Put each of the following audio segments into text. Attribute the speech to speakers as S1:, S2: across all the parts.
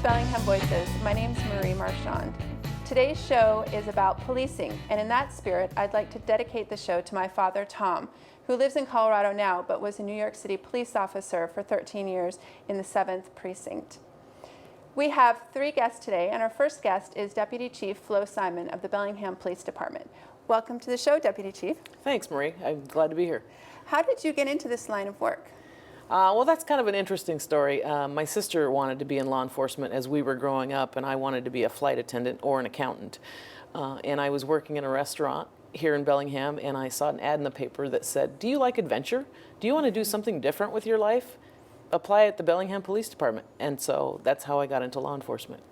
S1: Bellingham Voices. My name's Marie Marchand. Today's show is about policing, and in that spirit, I'd like to dedicate the show to my father, Tom, who lives in Colorado now, but was a New York City police officer for 13 years in the 7th Precinct. We have 3 guests today, and our first guest is Deputy Chief Flo Simon of the Bellingham Police Department. Welcome to the show, Deputy Chief.
S2: Thanks, Marie. I'm glad to be here.
S1: How did you get into this line of work?
S2: Well, that's kind of an interesting story. My sister wanted to be in law enforcement as we were growing up, and I wanted to be a flight attendant or an accountant. And I was working in a restaurant here in Bellingham, and I saw an ad in the paper that said, "Do you like adventure? Do you want to do something different with your life? Apply at the Bellingham Police Department." And so that's how I got into law enforcement.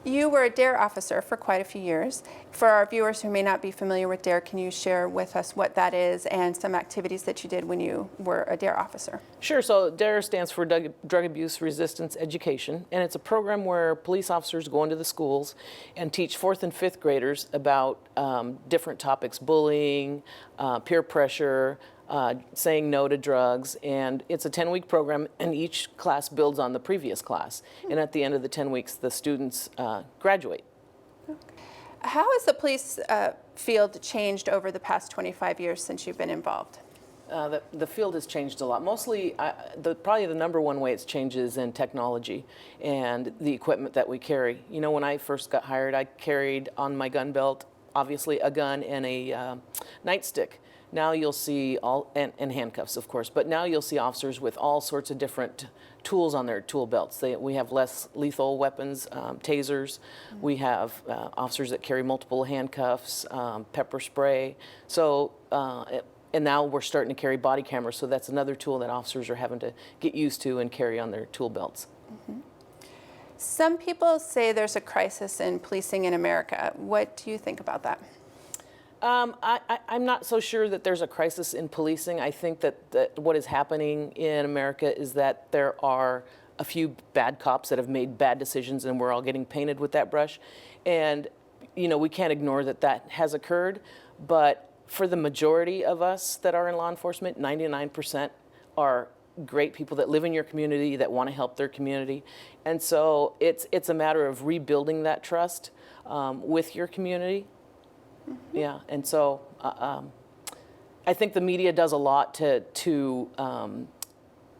S1: You were a DARE officer for quite a few years. For our viewers who may not be familiar with DARE, can you share with us what that is and some activities that you did when you were a DARE officer?
S2: Sure. So DARE stands for Drug Abuse Resistance Education, and it's a program where police officers go into the schools and teach 4th and 5th graders about different topics: bullying, peer pressure, saying no to drugs. And it's a 10-week program, and each class builds on the previous class. And at the end of the 10 weeks, the students graduate.
S1: Okay. How has the police field changed over the past 25 years since you've been involved?
S2: The field has changed a lot. Mostly, probably the number one way it's changed is in technology and the equipment that we carry. You know, when I first got hired, I carried on my gun belt, obviously, a gun and a nightstick. Now you'll see and handcuffs, of course, but now you'll see officers with all sorts of different tools on their tool belts. We have less lethal weapons, tasers. We have officers that carry multiple handcuffs, pepper spray. So, and now we're starting to carry body cameras, so that's another tool that officers are having to get used to and carry on their tool belts.
S1: Mm-hmm. Some people say there's a crisis in policing in America. What do you think about that?
S2: I'm not so sure that there's a crisis in policing. I think that what is happening in America is that there are a few bad cops that have made bad decisions, and we're all getting painted with that brush. And, you know, we can't ignore that that has occurred. But for the majority of us that are in law enforcement, 99% are great people that live in your community, that want to help their community. And so it's a matter of rebuilding that trust with your community. Mm-hmm. Yeah, and so I think the media does a lot to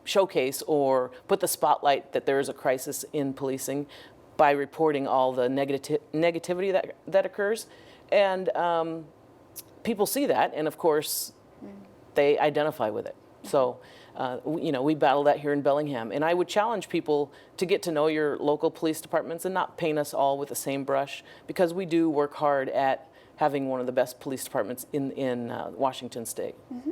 S2: showcase or put the spotlight that there is a crisis in policing by reporting all the negativity that occurs. And people see that, and of course, they identify with it. So, you know, we battle that here in Bellingham. And I would challenge people to get to know your local police departments and not paint us all with the same brush, because we do work hard at having one of the best police departments in Washington State.
S1: Mm-hmm.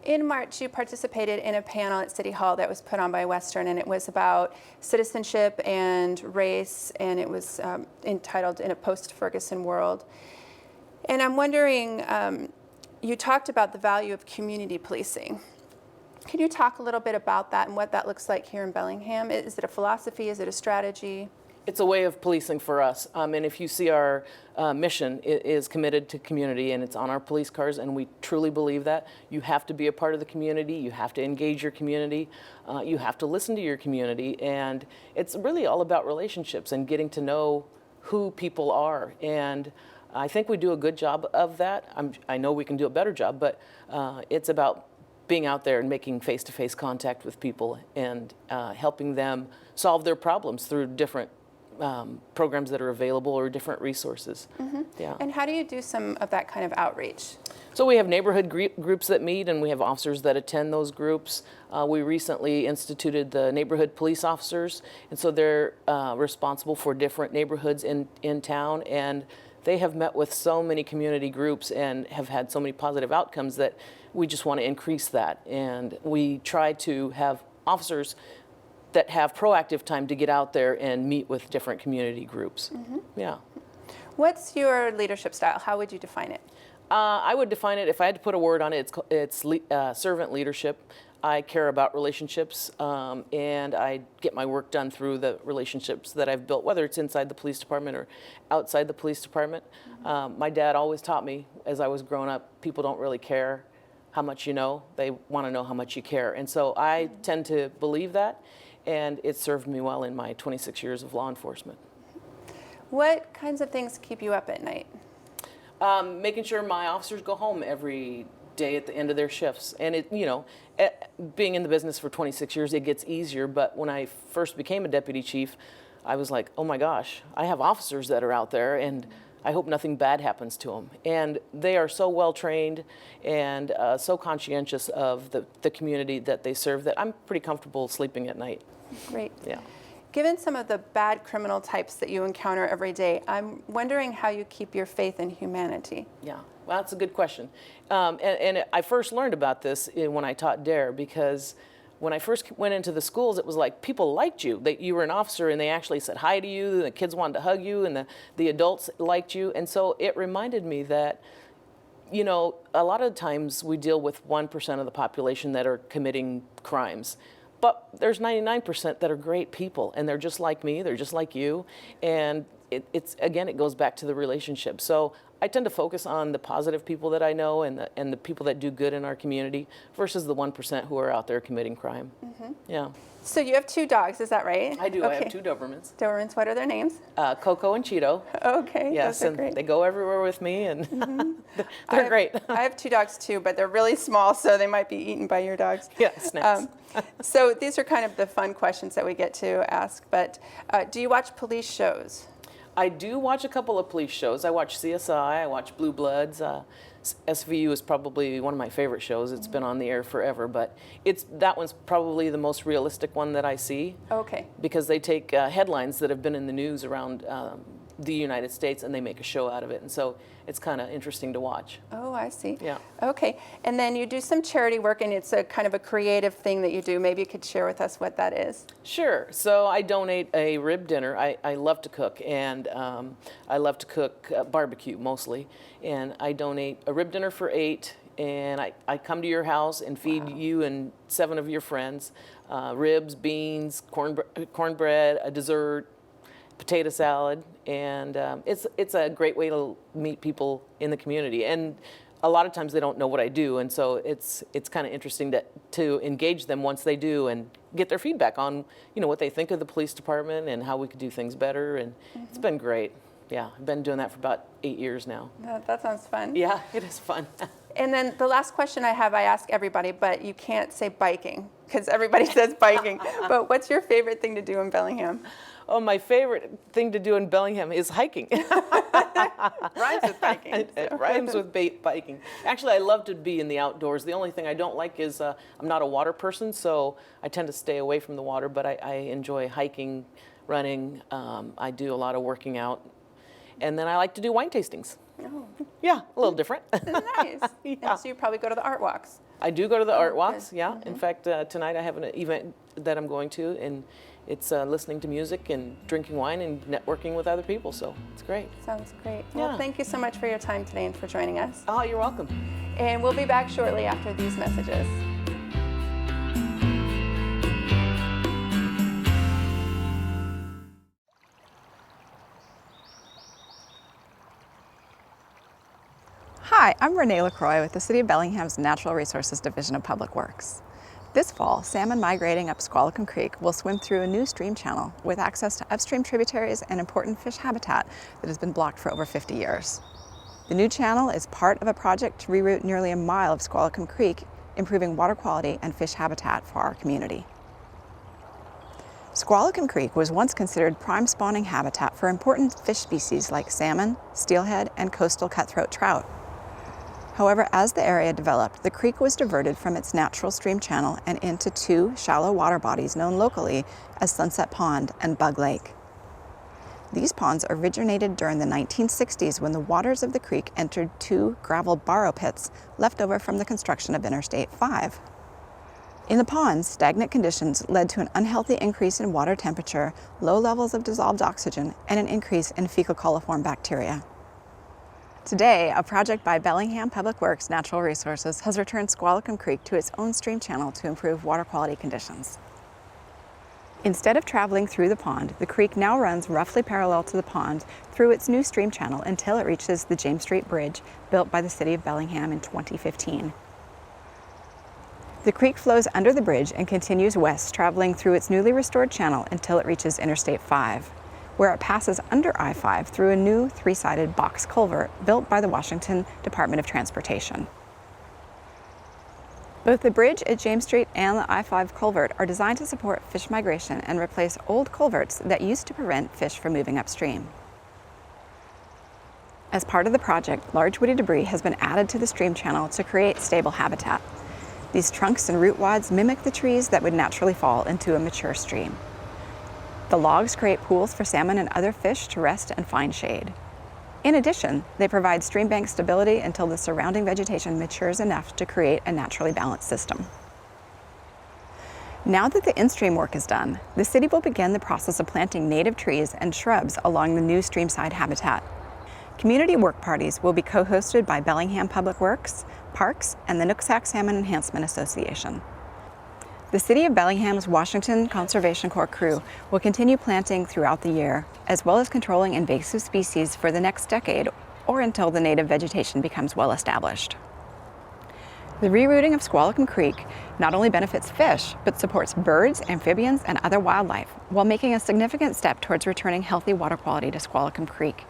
S1: In March, you participated in a panel at City Hall that was put on by Western, and it was about citizenship and race, and it was entitled "In a Post-Ferguson World." And I'm wondering, you talked about the value of community policing. Can you talk a little bit about that and what that looks like here in Bellingham? Is it a philosophy? Is it a strategy?
S2: It's a way of policing for us, and if you see our mission, it is committed to community, and it's on our police cars, and we truly believe that. You have to be a part of the community, you have to engage your community, you have to listen to your community, and it's really all about relationships and getting to know who people are, and I think we do a good job of that. I know we can do a better job, but it's about being out there and making face-to-face contact with people and helping them solve their problems through different programs that are available or different resources.
S1: Mm-hmm.
S2: Yeah.
S1: And how do you do some of that kind of outreach?
S2: So we have neighborhood groups that meet, and we have officers that attend those groups. We recently instituted the neighborhood police officers, and so they're responsible for different neighborhoods in town, and they have met with so many community groups and have had so many positive outcomes that we just want to increase that. And we try to have officers that have proactive time to get out there and meet with different community groups. Mm-hmm. Yeah.
S1: What's your leadership style? How would you define it?
S2: I would define it, if I had to put a word on it, it's servant leadership. I care about relationships, and I get my work done through the relationships that I've built, whether it's inside the police department or outside the police department. Mm-hmm. My dad always taught me, as I was growing up, people don't really care how much you know. They want to know how much you care. And so I tend to believe that. and it served me well in my 26 years of law enforcement.
S1: What kinds of things keep you up at night?
S2: Making sure my officers go home every day at the end of their shifts. And being in the business for 26 years, it gets easier. But when I first became a deputy chief, I was like, oh my gosh, I have officers that are out there, and I hope nothing bad happens to them. And they are so well trained and so conscientious of the community that they serve that I'm pretty comfortable sleeping at night.
S1: Great.
S2: Yeah.
S1: Given some of the bad criminal types that you encounter every day, I'm wondering how you keep your faith in humanity.
S2: Yeah, well, that's a good question. And I first learned about this when I taught DARE, because when I first went into the schools, it was like people liked you, that you were an officer, and they actually said hi to you, and the kids wanted to hug you, and the adults liked you. And so it reminded me that, a lot of times we deal with 1% of the population that are committing crimes. But there's 99% that are great people, and they're just like me, they're just like you, and it goes back to the relationship. So I tend to focus on the positive people that I know and the people that do good in our community versus the 1% who are out there committing crime. Mm-hmm. Yeah.
S1: So you have 2 dogs, is that right?
S2: I do.
S1: Okay.
S2: I have 2 Dobermans.
S1: Dobermans, what are their names?
S2: Coco and Cheeto.
S1: Okay,
S2: yes,
S1: those are
S2: and
S1: great.
S2: they go everywhere with me, and
S1: Mm-hmm.
S2: they're great.
S1: I have 2 dogs too, but they're really small, so they might be eaten by your dogs.
S2: Yeah, snacks.
S1: So these are kind of the fun questions that we get to ask, but do you watch police shows?
S2: I do watch a couple of police shows. I watch CSI, I watch Blue Bloods. SVU is probably one of my favorite shows. It's been on the air forever, but that one's probably the most realistic one that I see.
S1: Okay.
S2: Because they take headlines that have been in the news around the United States, and they make a show out of it, and so it's kind of interesting to watch.
S1: Oh, I see.
S2: Yeah.
S1: Okay, and then you do some charity work, and it's a kind of a creative thing that you do. Maybe you could share with us what that is.
S2: Sure. So I donate a rib dinner. I love to cook, and I love to cook barbecue mostly, and I donate a rib dinner for 8, and I come to your house and feed you and 7 of your friends ribs, beans, cornbread, a dessert, potato salad, and it's a great way to meet people in the community. And a lot of times they don't know what I do, and so it's kind of interesting to engage them once they do and get their feedback on what they think of the police department and how we could do things better. And it's been great. Yeah, I've been doing that for about 8 years now.
S1: That sounds fun.
S2: Yeah, it is fun.
S1: And then the last question I have, I ask everybody, but you can't say biking because everybody says biking. But what's your favorite thing to do in Bellingham?
S2: Oh, my favorite thing to do in Bellingham is hiking.
S1: Rhymes with biking.
S2: It rhymes with biking. Actually, I love to be in the outdoors. The only thing I don't like is I'm not a water person, so I tend to stay away from the water, but I enjoy hiking, running. I do a lot of working out. And then I like to do wine tastings.
S1: Oh.
S2: Yeah, a little different.
S1: Nice.
S2: Yeah.
S1: And so you probably go to the art walks.
S2: I do go to the art walks,
S1: good.
S2: yeah. In fact, tonight I have an event that I'm going to, and it's listening to music and drinking wine and networking with other people, so it's great.
S1: Sounds great. Well,
S2: Yeah.
S1: thank you so much for your time today and for joining us.
S2: Oh, you're welcome.
S1: And we'll be back shortly after these messages.
S3: Hi, I'm Renee LaCroix with the City of Bellingham's Natural Resources Division of Public Works. This fall, salmon migrating up Squalicum Creek will swim through a new stream channel with access to upstream tributaries and important fish habitat that has been blocked for over 50 years. The new channel is part of a project to reroute nearly a mile of Squalicum Creek, improving water quality and fish habitat for our community. Squalicum Creek was once considered prime spawning habitat for important fish species like salmon, steelhead, and coastal cutthroat trout. However, as the area developed, the creek was diverted from its natural stream channel and into 2 shallow water bodies known locally as Sunset Pond and Bug Lake. These ponds originated during the 1960s when the waters of the creek entered 2 gravel borrow pits left over from the construction of Interstate 5. In the ponds, stagnant conditions led to an unhealthy increase in water temperature, low levels of dissolved oxygen, and an increase in fecal coliform bacteria. Today, a project by Bellingham Public Works Natural Resources has returned Squalicum Creek to its own stream channel to improve water quality conditions. Instead of traveling through the pond, the creek now runs roughly parallel to the pond through its new stream channel until it reaches the James Street Bridge built by the City of Bellingham in 2015. The creek flows under the bridge and continues west, traveling through its newly restored channel until it reaches Interstate 5, where it passes under I-5 through a new three-sided box culvert built by the Washington Department of Transportation. Both the bridge at James Street and the I-5 culvert are designed to support fish migration and replace old culverts that used to prevent fish from moving upstream. As part of the project, large woody debris has been added to the stream channel to create stable habitat. These trunks and root wads mimic the trees that would naturally fall into a mature stream. The logs create pools for salmon and other fish to rest and find shade. In addition, they provide stream bank stability until the surrounding vegetation matures enough to create a naturally balanced system. Now that the in-stream work is done, the city will begin the process of planting native trees and shrubs along the new streamside habitat. Community work parties will be co-hosted by Bellingham Public Works, Parks, and the Nooksack Salmon Enhancement Association. The City of Bellingham's Washington Conservation Corps crew will continue planting throughout the year, as well as controlling invasive species for the next decade or until the native vegetation becomes well established. The rerouting of Squalicum Creek not only benefits fish, but supports birds, amphibians, and other wildlife, while making a significant step towards returning healthy water quality to Squalicum Creek.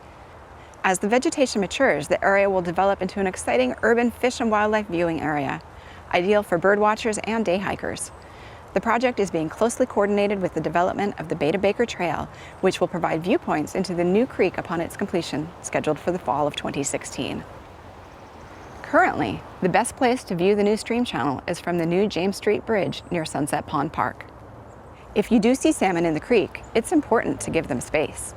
S3: As the vegetation matures, the area will develop into an exciting urban fish and wildlife viewing area, ideal for bird watchers and day hikers. The project is being closely coordinated with the development of the Beta Baker Trail, which will provide viewpoints into the new creek upon its completion, scheduled for the fall of 2016. Currently, the best place to view the new stream channel is from the new James Street Bridge near Sunset Pond Park. If you do see salmon in the creek, it's important to give them space.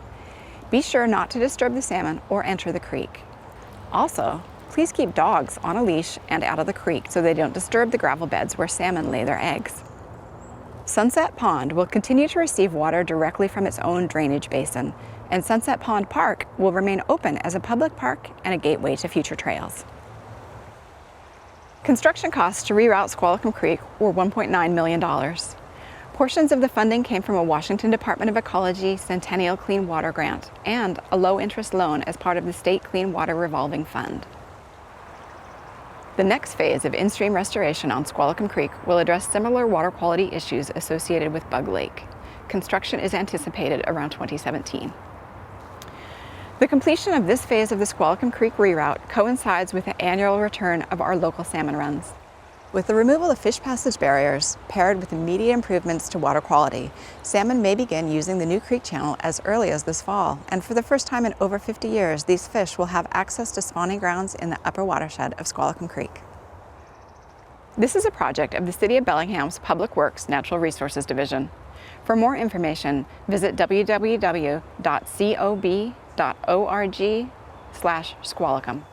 S3: Be sure not to disturb the salmon or enter the creek. Also, please keep dogs on a leash and out of the creek so they don't disturb the gravel beds where salmon lay their eggs. Sunset Pond will continue to receive water directly from its own drainage basin, and Sunset Pond Park will remain open as a public park and a gateway to future trails. Construction costs to reroute Squalicum Creek were $1.9 million. Portions of the funding came from a Washington Department of Ecology Centennial Clean Water Grant and a low-interest loan as part of the State Clean Water Revolving Fund. The next phase of in-stream restoration on Squalicum Creek will address similar water quality issues associated with Bug Lake. Construction is anticipated around 2017. The completion of this phase of the Squalicum Creek reroute coincides with the annual return of our local salmon runs. With the removal of fish passage barriers, paired with immediate improvements to water quality, salmon may begin using the new creek channel as early as this fall, and for the first time in over 50 years, these fish will have access to spawning grounds in the upper watershed of Squalicum Creek. This is a project of the City of Bellingham's Public Works Natural Resources Division. For more information, visit www.cob.org/Squalicum.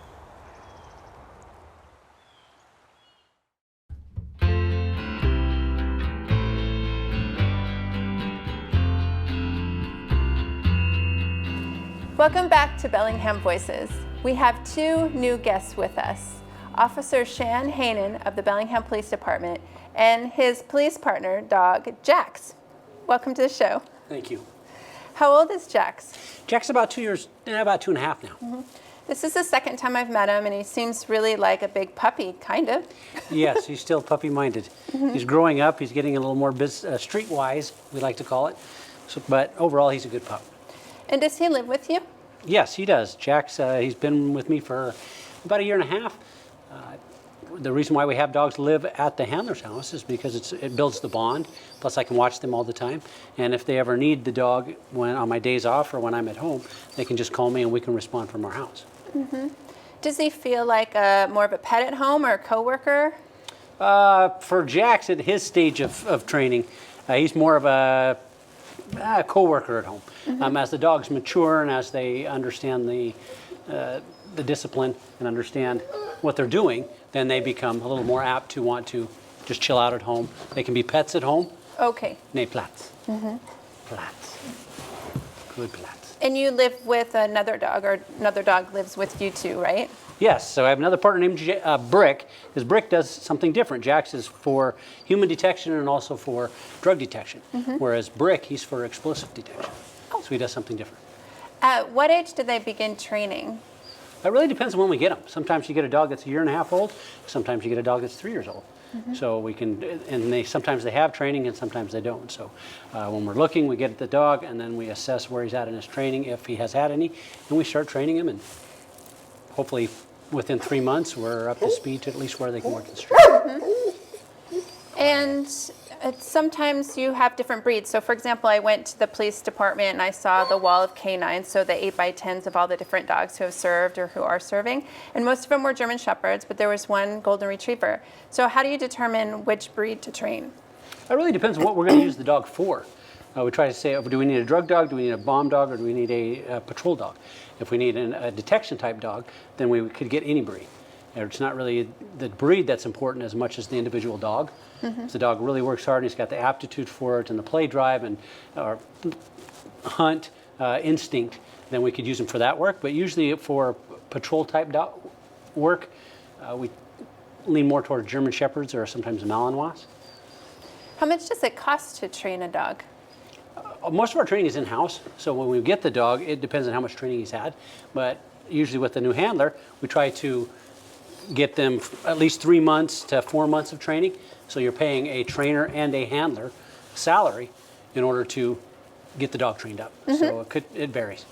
S1: Welcome back to Bellingham Voices. We have two new guests with us, Officer Shan Hanon of the Bellingham Police Department and his police partner dog, Jax. Welcome to the show.
S4: Thank you.
S1: How old is Jax?
S4: Jack's about 2 years, about 2.5 now.
S1: Mm-hmm. This is the second time I've met him, and he seems really like a big puppy, kind of.
S4: Yes, he's still puppy-minded. Mm-hmm. He's growing up. He's getting a little more street-wise, we like to call it. So, but overall, he's a good pup.
S1: And does he live with you?
S4: Yes, he does. Jack's, he's been with me for about 1.5 years. The reason why we have dogs live at the handler's house is because it builds the bond. Plus, I can watch them all the time. And if they ever need the dog when on my days off or when I'm at home, they can just call me and we can respond from our house.
S1: Mm-hmm. Does he feel like more of a pet at home or a coworker?
S4: For Jax, at his stage of training, he's more of a co-worker at home. Mm-hmm. As the dogs mature and as they understand the discipline and understand what they're doing, then they become a little more apt to want to just chill out at home. They can be pets at home.
S1: Okay.
S4: Nee, Platz.
S1: Mm-hmm.
S4: Platz. Good Platz.
S1: And you live with another dog, or another dog lives with you too, right?
S4: Yes, so I have another partner named Brick, because Brick does something different. Jax is for human detection and also for drug detection, whereas Brick, he's for explosive detection. Oh. So he does something different.
S1: At what age did they begin training?
S4: It really depends on when we get them. Sometimes you get a dog that's a year and a half old. Sometimes you get a dog that's 3 years old. So we can, and sometimes they have training and sometimes they don't. So when we're looking, we get at the dog and then we assess where he's at in his training, if he has had any, and we start training him, and hopefully within 3 months we're up to speed to at least where they can work the street.
S1: And sometimes you have different breeds. So for example, I went to the police department and I saw the wall of canines, so the 8x10s of all the different dogs who have served or who are serving. And most of them were German Shepherds, but there was one Golden Retriever. So how do you determine which breed to train?
S4: It really depends on what we're going to use the dog for. We try to say, do we need a drug dog, do we need a bomb dog, or do we need a patrol dog? If we need a detection type dog, then we could get any breed. It's not really the breed that's important as much as the individual dog. If the dog really works hard and he's got the aptitude for it and the play drive and or hunt instinct, then we could use him for that work. But usually for patrol type dog work, we lean more toward German Shepherds or sometimes Malinois.
S1: How much does it cost to train a dog?
S4: Most of our training is in-house, so when we get the dog, it depends on how much training he's had. But usually with the new handler, we try to get them at least 3 months to 4 months of training. So you're paying a trainer and a handler salary in order to get the dog trained up. So it varies.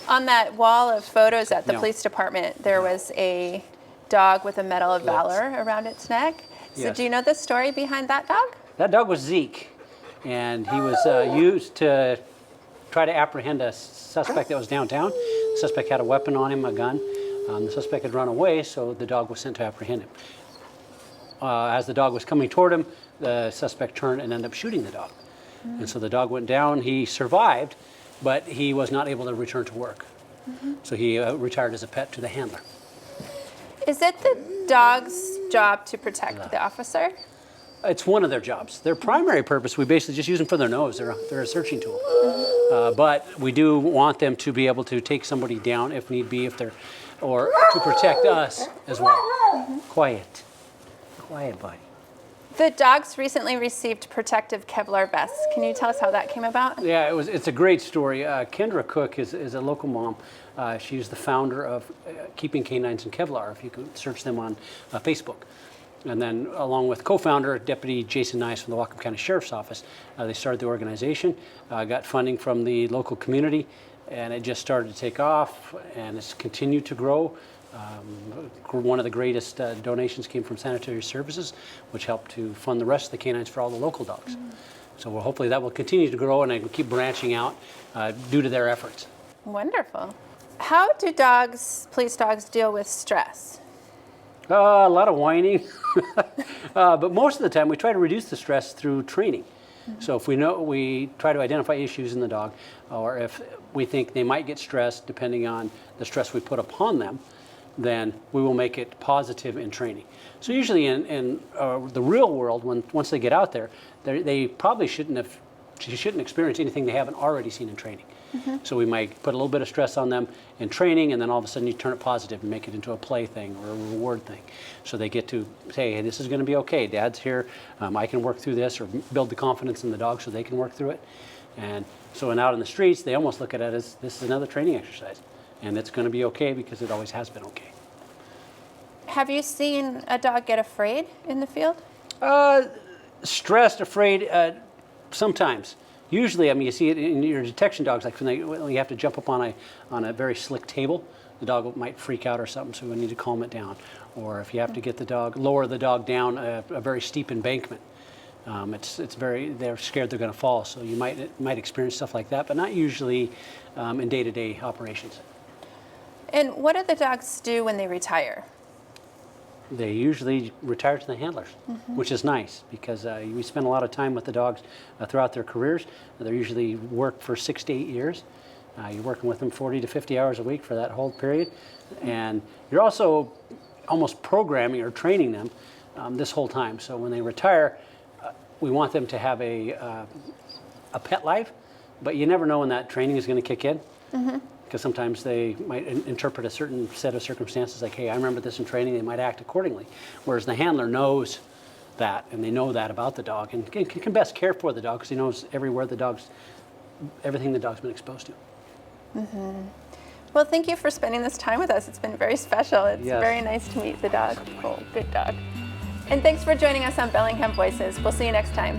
S1: On that wall of photos at the
S4: No.
S1: police department, there was a dog with a Medal of Valor around its neck. So
S4: Yes.
S1: do you know the story behind that dog?
S4: That dog was Zeke, and he was used to try to apprehend a suspect that was downtown. The suspect had a weapon on him, a gun. The suspect had run away, so the dog was sent to apprehend him. As the dog was coming toward him, the suspect turned and ended up shooting the dog. And so the dog went down. He survived, but he was not able to return to work. So he retired as a pet to the handler.
S1: Is it the dog's job to protect the officer?
S4: It's one of their jobs. Their primary purpose, we basically just use them for their nose. They're a searching tool. But we do want them to be able to take somebody down if need be, or to protect us as well. Quiet. Quiet, buddy.
S1: The dogs recently received protective Kevlar vests. Can you tell us how that came about?
S4: Yeah, it's a great story. Kendra Cook is a local mom. She's the founder of Keeping Canines in Kevlar, if you can search them on Facebook. And then along with co-founder, Deputy Jason Nice from the Whatcom County Sheriff's Office, they started the organization, got funding from the local community, and it just started to take off, and it's continued to grow. One of the greatest donations came from Sanitary Services, which helped to fund the rest of the canines for all the local dogs. So hopefully that will continue to grow and keep branching out due to their efforts.
S1: Wonderful. How do police dogs deal with stress?
S4: A lot of whining, but most of the time we try to reduce the stress through training. So if we try to identify issues in the dog, or if we think they might get stressed, depending on the stress we put upon them, then we will make it positive in training. So usually in the real world, once they get out there, they probably shouldn't experience anything they haven't already seen in training. So we might put a little bit of stress on them in training, and then all of a sudden you turn it positive and make it into a play thing or a reward thing. So they get to say, hey, this is going to be okay. Dad's here. I can work through this, or build the confidence in the dog so they can work through it. And so when out in the streets, they almost look at it as this is another training exercise. And it's going to be okay because it always has been okay.
S1: Have you seen a dog get afraid in the field?
S4: Stressed, afraid, sometimes. Usually, you see it in your detection dogs, like when you have to jump up on a very slick table, the dog might freak out or something, so we need to calm it down. Or if you have to lower the dog down a very steep embankment, they're scared they're going to fall, so you might experience stuff like that, but not usually in day-to-day operations.
S1: And what do the dogs do when they retire?
S4: They usually retire to the handlers, which is nice because we spend a lot of time with the dogs throughout their careers. They usually work for 6 to 8 years. You're working with them 40 to 50 hours a week for that whole period. And you're also almost programming or training them this whole time. So when they retire, we want them to have a pet life, but you never know when that training is going to kick in. Because sometimes they might interpret a certain set of circumstances like, hey, I remember this in training, they might act accordingly. Whereas the handler knows that, and they know that about the dog, and can best care for the dog because he knows everything the dog's been exposed to.
S1: Well, thank you for spending this time with us. It's been very special. It's
S4: Yes.
S1: very nice to meet the dog. Oh, good dog. And thanks for joining us on Bellingham Voices. We'll see you next time.